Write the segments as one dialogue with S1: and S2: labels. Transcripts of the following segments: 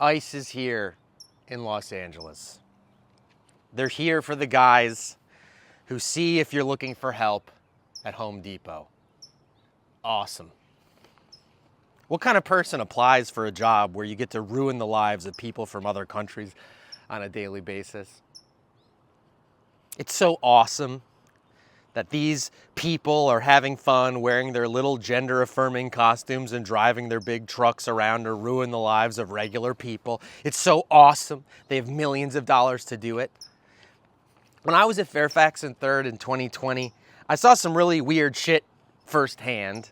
S1: ICE is here in Los Angeles. They're here for the guys who see if you're looking for help at Home Depot. Awesome. What kind of person applies for a job where you get to ruin the lives of people from other countries on a daily basis? It's so awesome that these people are having fun wearing their little gender-affirming costumes and driving their big trucks around to ruin the lives of regular people. It's so awesome. They have millions of dollars to do it. When I was at Fairfax and 3rd in 2020, I saw some really weird shit firsthand.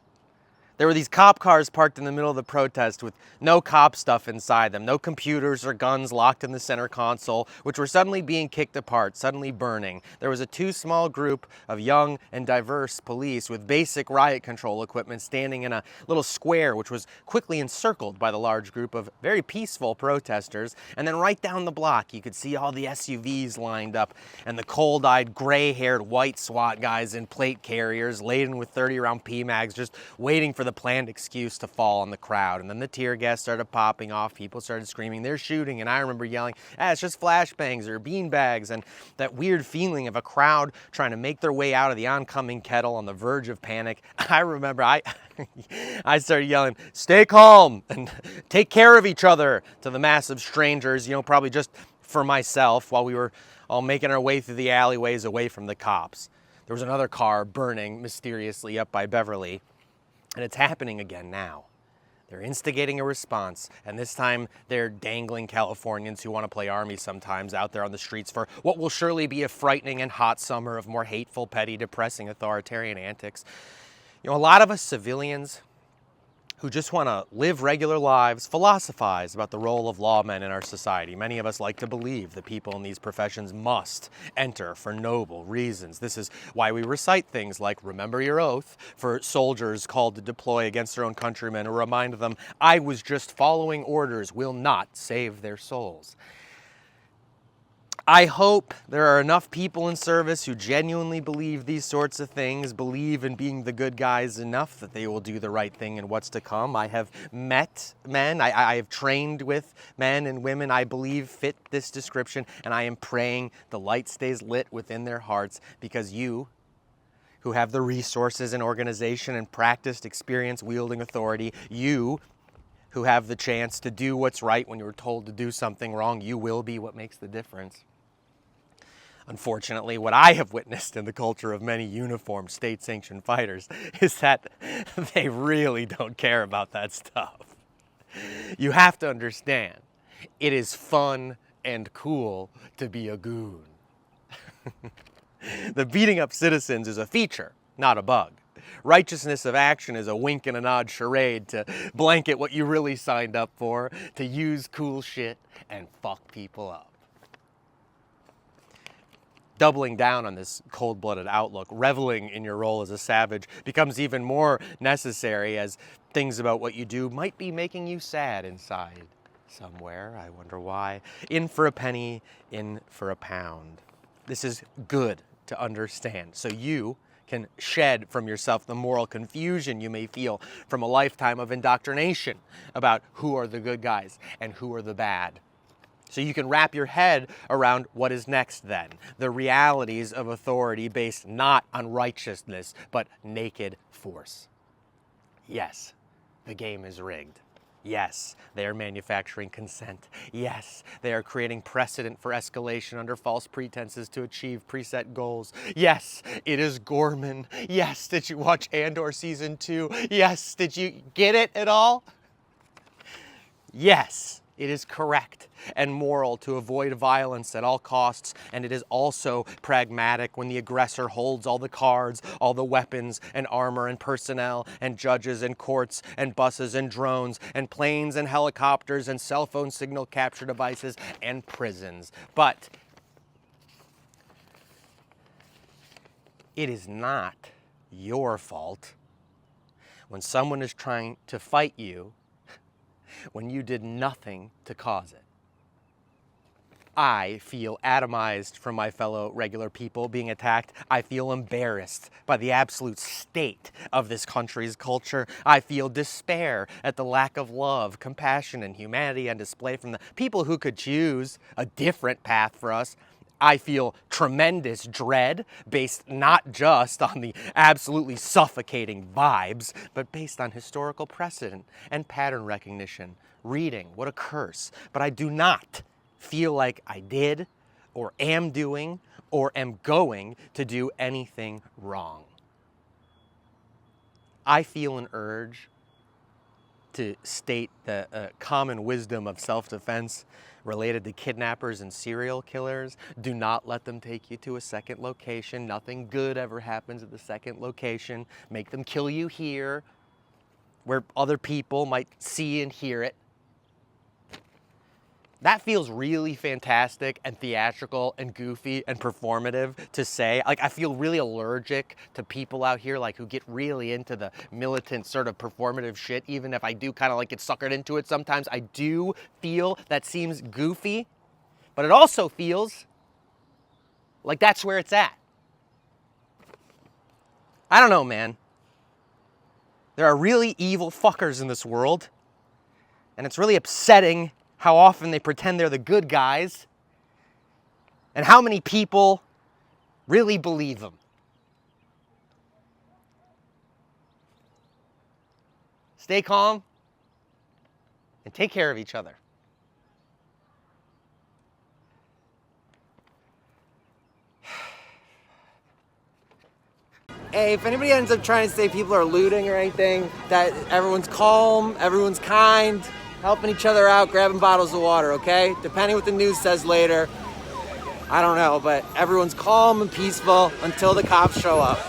S1: There were these cop cars parked in the middle of the protest with no cop stuff inside them, no computers or guns locked in the center console, which were suddenly being kicked apart, suddenly burning. There was a too small group of young and diverse police with basic riot control equipment standing in a little square, which was quickly encircled by the large group of very peaceful protesters. And then right down the block, you could see all the SUVs lined up and the cold-eyed, gray-haired white SWAT guys in plate carriers laden with 30-round PMags just waiting for the planned excuse to fall on the crowd. And then the tear gas started popping off. People started screaming, "They're shooting." And I remember yelling, it's just flashbangs or beanbags. And that weird feeling of a crowd trying to make their way out of the oncoming kettle on the verge of panic. I remember I started yelling, "Stay calm and take care of each other," to the massive strangers, probably just for myself, while we were all making our way through the alleyways away from the cops. There was another car burning mysteriously up by Beverly. And it's happening again now. They're instigating a response, and this time they're dangling Californians who want to play army sometimes out there on the streets for what will surely be a frightening and hot summer of more hateful, petty, depressing, authoritarian antics. A lot of us civilians who just want to live regular lives philosophize about the role of lawmen in our society. Many of us like to believe that people in these professions must enter for noble reasons. This is why we recite things like "Remember your oath" for soldiers called to deploy against their own countrymen, or remind them, "I was just following orders, will not save their souls." I hope there are enough people in service who genuinely believe these sorts of things, believe in being the good guys enough that they will do the right thing in what's to come. I have met men, I have trained with men and women I believe fit this description, and I am praying the light stays lit within their hearts, because you, who have the resources and organization and practiced experience wielding authority, you who have the chance to do what's right when you're told to do something wrong, you will be what makes the difference. Unfortunately, what I have witnessed in the culture of many uniformed state-sanctioned fighters is that they really don't care about that stuff. You have to understand, it is fun and cool to be a goon. The beating up citizens is a feature, not a bug. Righteousness of action is a wink and a nod charade to blanket what you really signed up for, to use cool shit and fuck people up. Doubling down on this cold-blooded outlook, reveling in your role as a savage, becomes even more necessary as things about what you do might be making you sad inside somewhere. I wonder why. In for a penny, in for a pound. This is good to understand, so you can shed from yourself the moral confusion you may feel from a lifetime of indoctrination about who are the good guys and who are the bad. So you can wrap your head around what is next then, the realities of authority based not on righteousness, but naked force. Yes, the game is rigged. Yes, they are manufacturing consent. Yes, they are creating precedent for escalation under false pretenses to achieve preset goals. Yes, it is Gorman. Yes, did you watch Andor Season 2? Yes, did you get it at all? Yes, it is correct and moral to avoid violence at all costs, and it is also pragmatic when the aggressor holds all the cards, all the weapons and armor and personnel and judges and courts and buses and drones and planes and helicopters and cell phone signal capture devices and prisons. But it is not your fault when someone is trying to fight you when you did nothing to cause it. I feel atomized from my fellow regular people being attacked. I feel embarrassed by the absolute state of this country's culture. I feel despair at the lack of love, compassion, and humanity on display from the people who could choose a different path for us. I feel tremendous dread based not just on the absolutely suffocating vibes, but based on historical precedent and pattern recognition. Reading, what a curse. But I do not feel like I did, or am doing, or am going to do anything wrong. I feel an urge to state the common wisdom of self-defense related to kidnappers and serial killers. Do not let them take you to a second location. Nothing good ever happens at the second location. Make them kill you here, where other people might see and hear it. That feels really fantastic and theatrical and goofy and performative to say. Like, I feel really allergic to people out here like who get really into the militant sort of performative shit, even if I do kind of like get suckered into it sometimes. I do feel that seems goofy, but it also feels like that's where it's at. I don't know, man. There are really evil fuckers in this world, and it's really upsetting how often they pretend they're the good guys, and how many people really believe them. Stay calm and take care of each other. Hey, if anybody ends up trying to say people are looting or anything, that everyone's calm, everyone's kind, helping each other out, grabbing bottles of water, okay? Depending what the news says later, I don't know, but everyone's calm and peaceful until the cops show up.